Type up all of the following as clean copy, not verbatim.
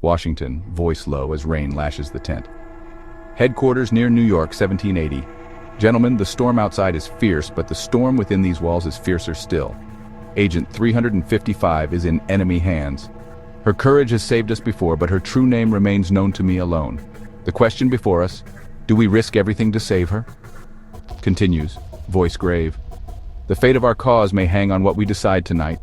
Washington, voice low as rain lashes the tent. Headquarters near New York, 1780. Gentlemen, the storm outside is fierce, but the storm within these walls is fiercer still. Agent 355 is in enemy hands. Her courage has saved us before, but her true name remains known to me alone. The question before us, do we risk everything to save her? Continues, voice grave. The fate of our cause may hang on what we decide tonight.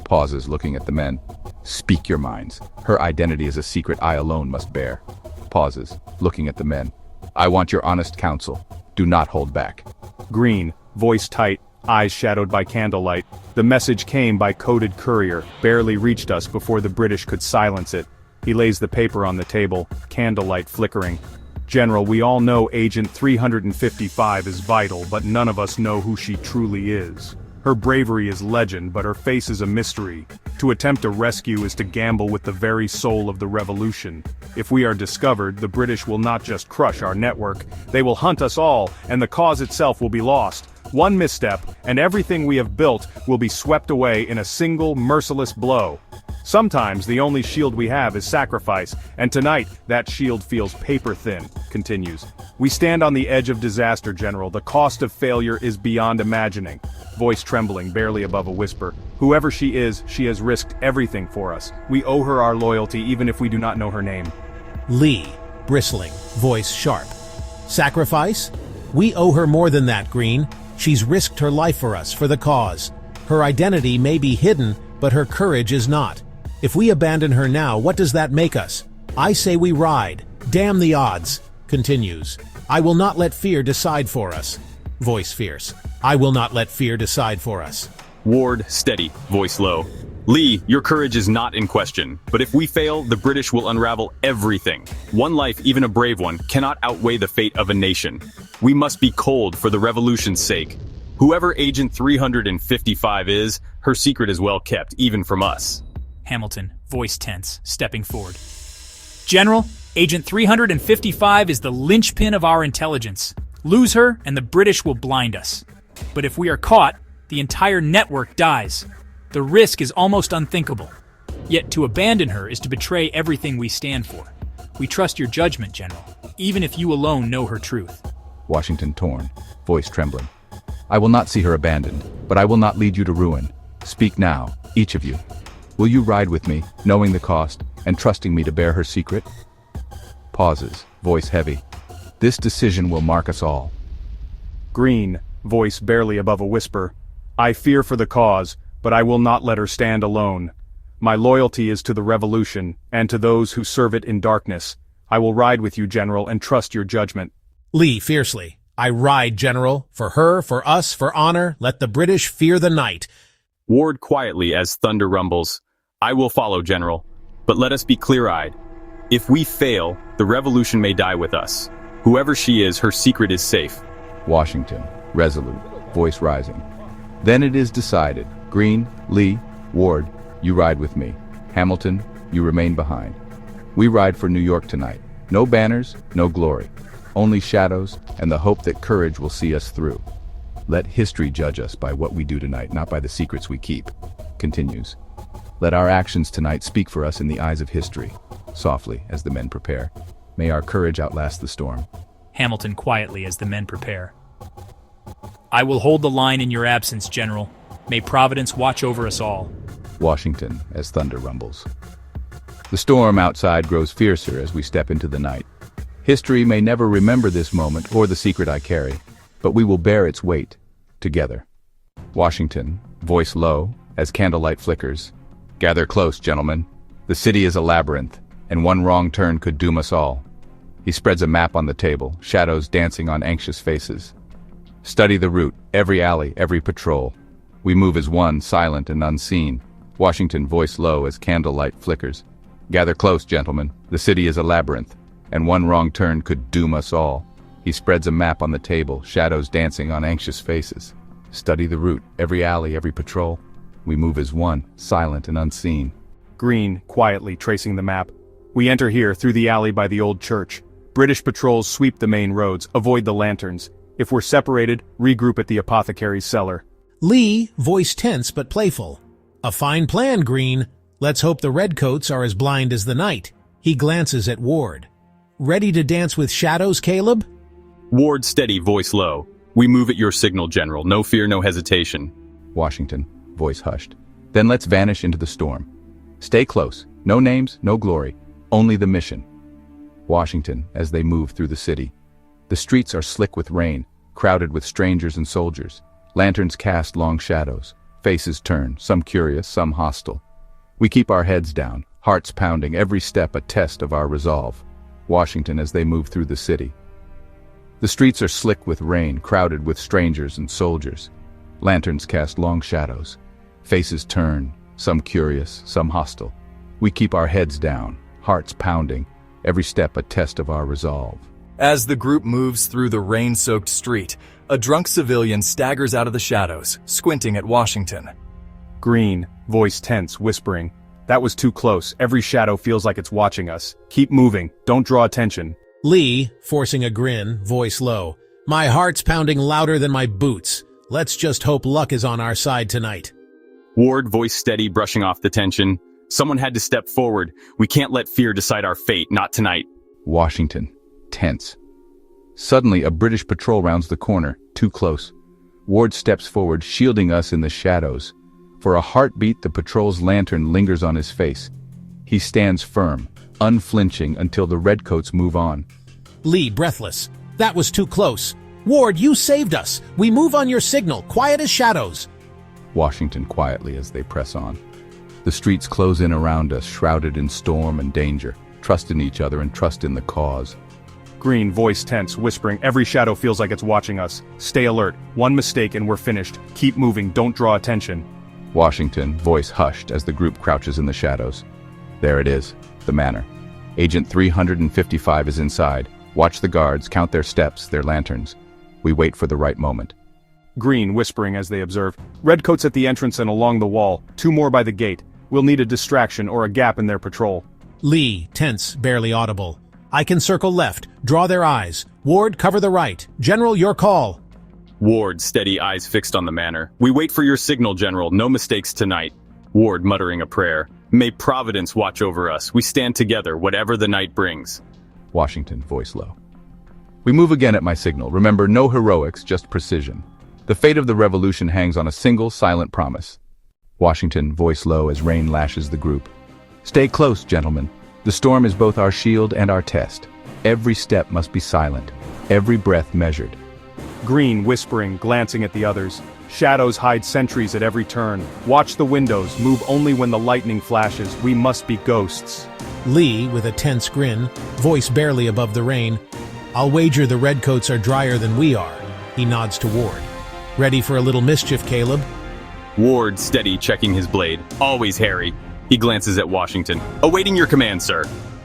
Pauses, looking at the men. Speak your minds. Her identity is a secret I alone must bear. Pauses, looking at the men. I want your honest counsel. Do not hold back. Green, voice tight, eyes shadowed by candlelight. The message came by coded courier, barely reached us before the British could silence it. He lays the paper on the table, candlelight flickering. General, we all know Agent 355 is vital, but none of us know who she truly is. Her bravery is legend, but her face is a mystery. To attempt a rescue is to gamble with the very soul of the revolution. If we are discovered, the British will not just crush our network, they will hunt us all, and the cause itself will be lost. One misstep, and everything we have built will be swept away in a single merciless blow. Sometimes the only shield we have is sacrifice, and tonight, that shield feels paper-thin, continues. We stand on the edge of disaster, General. The cost of failure is beyond imagining. Voice trembling, barely above a whisper. Whoever she is, she has risked everything for us. We owe her our loyalty, even if we do not know her name. Lee, bristling, voice sharp. Sacrifice? We owe her more than that, Green. She's risked her life for us, for the cause. Her identity may be hidden, but her courage is not. If we abandon her now, what does that make us? I say we ride. Damn the odds. Continues. I will not let fear decide for us. Voice fierce. I will not let fear decide for us. Ward, steady, voice low. Lee, your courage is not in question, but if we fail, the British will unravel everything. One life, even a brave one, cannot outweigh the fate of a nation. We must be cold for the revolution's sake. Whoever Agent 355 is, her secret is well kept, even from us. Hamilton, voice tense, stepping forward. General, Agent 355 is the linchpin of our intelligence. Lose her, and the British will blind us. But if we are caught, the entire network dies. The risk is almost unthinkable. Yet to abandon her is to betray everything we stand for. We trust your judgment, General, even if you alone know her truth. Washington torn, voice trembling. I will not see her abandoned, but I will not lead you to ruin. Speak now, each of you. Will you ride with me, knowing the cost, and trusting me to bear her secret? Pauses, voice heavy. This decision will mark us all. Green, voice barely above a whisper. I fear for the cause, but I will not let her stand alone. My loyalty is to the revolution, and to those who serve it in darkness. I will ride with you, General, and trust your judgment. Lee, fiercely. I ride, General. For her, for us, for honor, let the British fear the night. Ward quietly as thunder rumbles. I will follow, General, but let us be clear-eyed. If we fail, the revolution may die with us. Whoever she is, her secret is safe. Washington, resolute, voice rising. Then it is decided. Green, Lee, Ward, you ride with me. Hamilton, you remain behind. We ride for New York tonight. No banners, no glory. Only shadows and the hope that courage will see us through. Let history judge us by what we do tonight, not by the secrets we keep. Continues. Let our actions tonight speak for us in the eyes of history. Softly, as the men prepare. May our courage outlast the storm. Hamilton quietly as the men prepare. I will hold the line in your absence, General. May Providence watch over us all. Washington, as thunder rumbles. The storm outside grows fiercer as we step into the night. History may never remember this moment or the secret I carry, but we will bear its weight, together. Washington, voice low, as candlelight flickers. Gather close, gentlemen. The city is a labyrinth, and one wrong turn could doom us all. He spreads a map on the table, shadows dancing on anxious faces. Study the route, every alley, every patrol. We move as one, silent and unseen. Washington, voice low as candlelight flickers. Gather close, gentlemen. The city is a labyrinth, and one wrong turn could doom us all. He spreads a map on the table, shadows dancing on anxious faces. Study the route, every alley, every patrol. We move as one, silent and unseen. Green, quietly tracing the map. We enter here through the alley by the old church. British patrols sweep the main roads, avoid the lanterns. If we're separated, regroup at the apothecary's cellar. Lee, voice tense but playful. A fine plan, Green. Let's hope the redcoats are as blind as the night. He glances at Ward. Ready to dance with shadows, Caleb? Ward steady, voice low. We move at your signal, General. No fear, no hesitation. Washington, voice hushed. Then let's vanish into the storm. Stay close. No names, no glory. Only the mission. Washington, as they move through the city. The streets are slick with rain, crowded with strangers and soldiers. Lanterns cast long shadows. Faces turn, some curious, some hostile. We keep our heads down, hearts pounding, every step a test of our resolve. Washington as they move through the city. The streets are slick with rain, crowded with strangers and soldiers. Lanterns cast long shadows. Faces turn, some curious, some hostile. We keep our heads down, hearts pounding, every step a test of our resolve. As the group moves through the rain-soaked street, a drunk civilian staggers out of the shadows, squinting at Washington. Green, voice tense, whispering. That was too close. Every shadow feels like it's watching us. Keep moving. Don't draw attention. Lee, forcing a grin, voice low. My heart's pounding louder than my boots. Let's just hope luck is on our side tonight. Ward, voice steady, brushing off the tension. Someone had to step forward. We can't let fear decide our fate, not tonight. Washington, tense. Suddenly, a British patrol rounds the corner, too close. Ward steps forward, shielding us in the shadows. For a heartbeat, the patrol's lantern lingers on his face. He stands firm, unflinching until the redcoats move on. Lee, breathless. That was too close. Ward, you saved us. We move on your signal, quiet as shadows. Washington quietly as they press on. The streets close in around us, shrouded in storm and danger. Trust in each other and trust in the cause. Green, voice tense, whispering. Every shadow feels like it's watching us. Stay alert. One mistake and we're finished. Keep moving. Don't draw attention. Washington, voice hushed as the group crouches in the shadows. There it is, the manor. Agent 355 is inside. Watch the guards, count their steps, their lanterns. We wait for the right moment. Green, whispering as they observe. Redcoats at the entrance and along the wall. 2 more by the gate. We'll need a distraction or a gap in their patrol. Lee, tense, barely audible. I can circle left, draw their eyes. Ward, cover the right. General, your call. Ward, steady, eyes fixed on the manor. We wait for your signal, General. No mistakes tonight. Ward, muttering a prayer. May Providence watch over us. We stand together, whatever the night brings. Washington, voice low. We move again at my signal. Remember, no heroics, just precision. The fate of the revolution hangs on a single, silent promise. Washington, voice low as rain lashes the group. Stay close, gentlemen. The storm is both our shield and our test. Every step must be silent, every breath measured. Green, whispering, glancing at the others. Shadows hide sentries at every turn. Watch the windows, move only when the lightning flashes. We must be ghosts. Lee, with a tense grin, voice barely above the rain. I'll wager the redcoats are drier than we are. He nods to Ward. Ready for a little mischief, Caleb? Ward, steady, checking his blade. Always hairy. He glances at Washington. Awaiting your command, sir.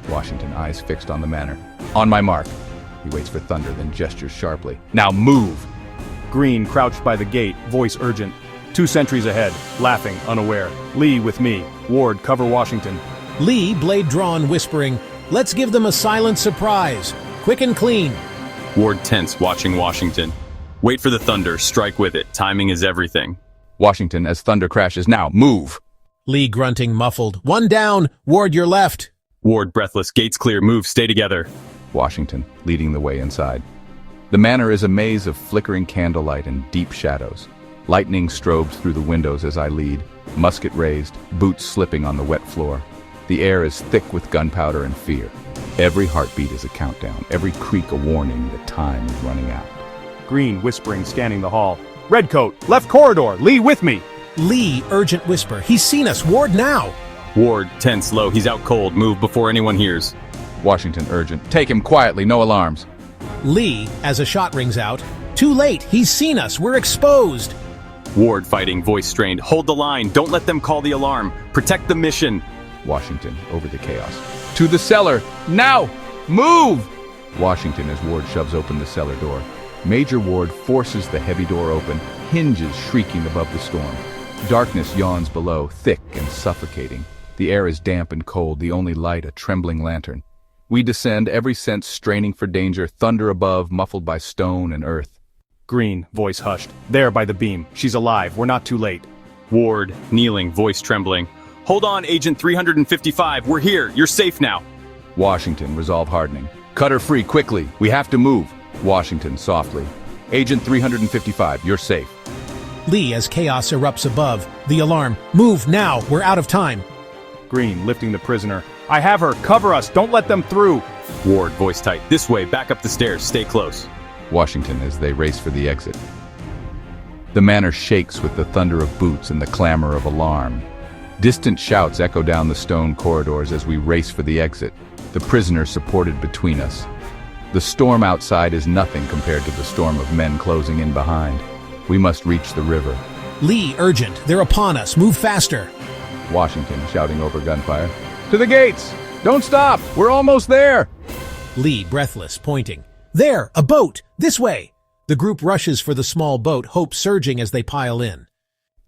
Washington, eyes fixed on the manor. On my mark. He waits for thunder, then gestures sharply. Now move! Green, crouched by the gate, voice urgent. 2 sentries ahead, laughing, unaware. Lee, with me. Ward, cover Washington. Lee, blade drawn, whispering, let's give them a silent surprise. Quick and clean. Ward, tense, watching Washington. Wait for the thunder, strike with it. Timing is everything. Washington, as thunder crashes. Now move! Lee, grunting, muffled. One down. Ward, your left. Ward, breathless, gates clear, move, stay together. Washington, leading the way inside. The manor is a maze of flickering candlelight and deep shadows. Lightning strobes through the windows as I lead, musket raised, boots slipping on the wet floor. The air is thick with gunpowder and fear. Every heartbeat is a countdown, every creak a warning that time is running out. Green, whispering, scanning the hall. Redcoat, left corridor, Lee with me! Lee, urgent whisper. He's seen us. Ward, now! Ward, tense, low, he's out cold, move before anyone hears. Washington, urgent. Take him quietly, no alarms. Lee, as a shot rings out. Too late. He's seen us. We're exposed. Ward, fighting, voice strained. Hold the line. Don't let them call the alarm. Protect the mission. Washington, over the chaos. To the cellar! Now! Move! Washington, as Ward shoves open the cellar door. Major Ward forces the heavy door open, hinges shrieking above the storm. Darkness yawns below, thick and suffocating. The air is damp and cold, the only light a trembling lantern. We descend, every sense straining for danger, thunder above, muffled by stone and earth. Green, voice hushed. There by the beam. She's alive. We're not too late. Ward, kneeling, voice trembling. Hold on, Agent 355. We're here. You're safe now. Washington, resolve hardening. Cut her free, quickly. We have to move. Washington, softly. Agent 355, you're safe. Lee, as chaos erupts above, the alarm. Move now, we're out of time. Green, lifting the prisoner. I have her, cover us, don't let them through. Ward, voice tight. This way, back up the stairs, stay close. Washington, as they race for the exit. The manor shakes with the thunder of boots and the clamor of alarm. Distant shouts echo down the stone corridors as we race for the exit, the prisoner supported between us. The storm outside is nothing compared to the storm of men closing in behind. We must reach the river. Lee, urgent, they're upon us, move faster. Washington, shouting over gunfire. To the gates! Don't stop! We're almost there! Lee, breathless, pointing. There, a boat! This way! The group rushes for the small boat, hope surging as they pile in.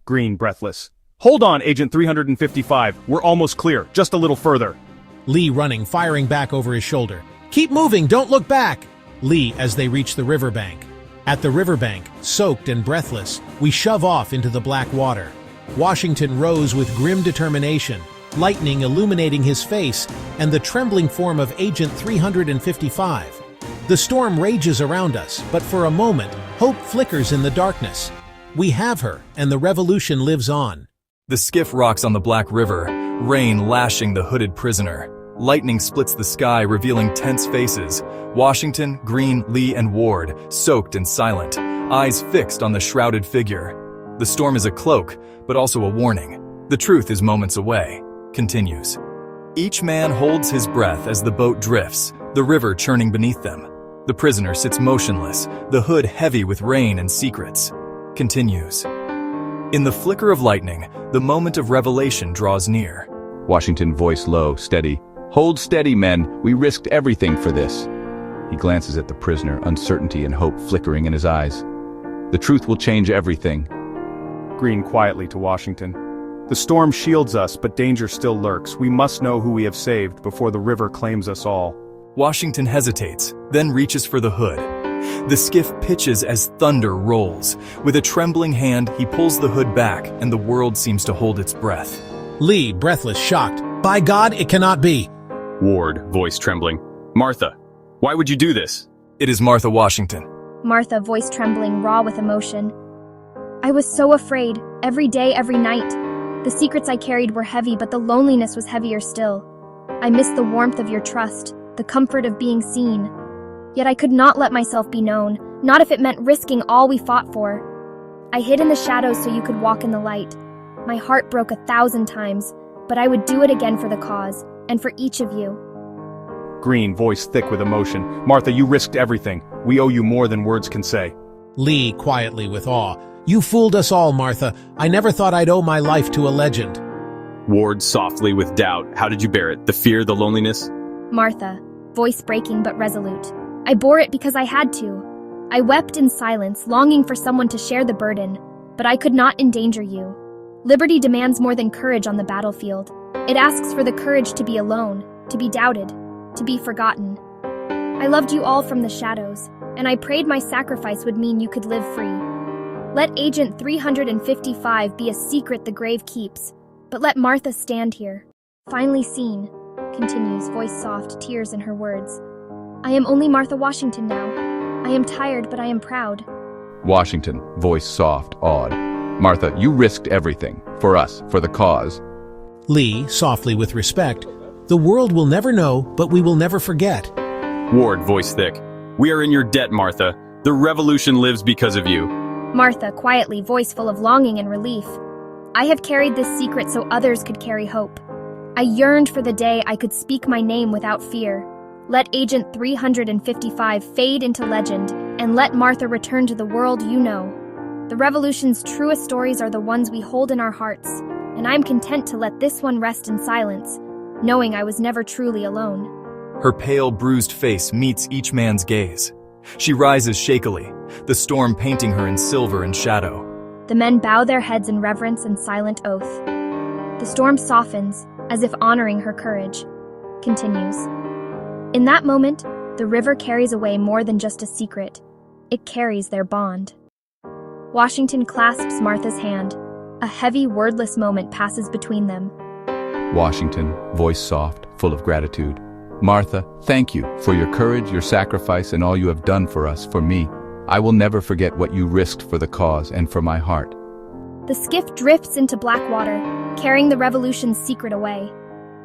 Green, breathless. Hold on, Agent 355. We're almost clear. Just a little further. Lee running, firing back over his shoulder. Keep moving, don't look back! Lee, as they reach the riverbank. At the riverbank, soaked and breathless, we shove off into the black water. Washington rows with grim determination, lightning illuminating his face and the trembling form of Agent 355. The storm rages around us, but for a moment, hope flickers in the darkness. We have her, and the revolution lives on. The skiff rocks on the Black River, rain lashing the hooded prisoner. Lightning splits the sky, revealing tense faces. Washington, Green, Lee, and Ward, soaked and silent, eyes fixed on the shrouded figure. The storm is a cloak, but also a warning. The truth is moments away. Continues. Each man holds his breath as the boat drifts, the river churning beneath them. The prisoner sits motionless, the hood heavy with rain and secrets. Continues. In the flicker of lightning, the moment of revelation draws near. Washington, voice low, steady. Hold steady, men. We risked everything for this. He glances at the prisoner, uncertainty and hope flickering in his eyes. The truth will change everything. Green, quietly to Washington. The storm shields us, but danger still lurks. We must know who we have saved before the river claims us all. Washington hesitates, then reaches for the hood. The skiff pitches as thunder rolls. With a trembling hand, he pulls the hood back, and the world seems to hold its breath. Lee, breathless, shocked. By God, it cannot be. Ward, voice trembling. Martha, why would you do this? It is Martha Washington. Martha, voice trembling, raw with emotion. I was so afraid, every day, every night. The secrets I carried were heavy, but the loneliness was heavier still. I missed the warmth of your trust, the comfort of being seen. Yet I could not let myself be known, not if it meant risking all we fought for. I hid in the shadows so you could walk in the light. My heart broke 1,000 times, but I would do it again for the cause, and for each of you. Green, voice thick with emotion. Martha, you risked everything. We owe you more than words can say. Lee, quietly with awe. You fooled us all, Martha. I never thought I'd owe my life to a legend. Ward, softly with doubt. How did you bear it? The fear, the loneliness? Martha, voice breaking but resolute. I bore it because I had to. I wept in silence, longing for someone to share the burden, but I could not endanger you. Liberty demands more than courage on the battlefield. It asks for the courage to be alone, to be doubted, to be forgotten. I loved you all from the shadows, and I prayed my sacrifice would mean you could live free. Let Agent 355 be a secret the grave keeps, but let Martha stand here, finally seen, continues, voice soft, tears in her words. I am only Martha Washington now. I am tired, but I am proud. Washington, voice soft, awed. Martha, you risked everything. For us, for the cause. Lee, softly with respect. The world will never know, but we will never forget. Ward, voice thick. We are in your debt, Martha. The revolution lives because of you. Martha, quietly, voice full of longing and relief. I have carried this secret so others could carry hope. I yearned for the day I could speak my name without fear. Let Agent 355 fade into legend, and let Martha return to the world you know. The revolution's truest stories are the ones we hold in our hearts, and I'm content to let this one rest in silence, knowing I was never truly alone. Her pale, bruised face meets each man's gaze. She rises shakily, the storm painting her in silver and shadow. The men bow their heads in reverence and silent oath. The storm softens, as if honoring her courage. Continues. In that moment, the river carries away more than just a secret. It carries their bond. Washington clasps Martha's hand. A heavy, wordless moment passes between them. Washington, voice soft, full of gratitude. Martha, thank you for your courage, your sacrifice, and all you have done for us, for me. I will never forget what you risked for the cause and for my heart. The skiff drifts into Blackwater, carrying the revolution's secret away.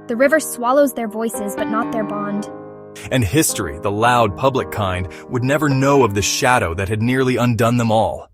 The river swallows their voices, but not their bond. And history, the loud public kind, would never know of the shadow that had nearly undone them all.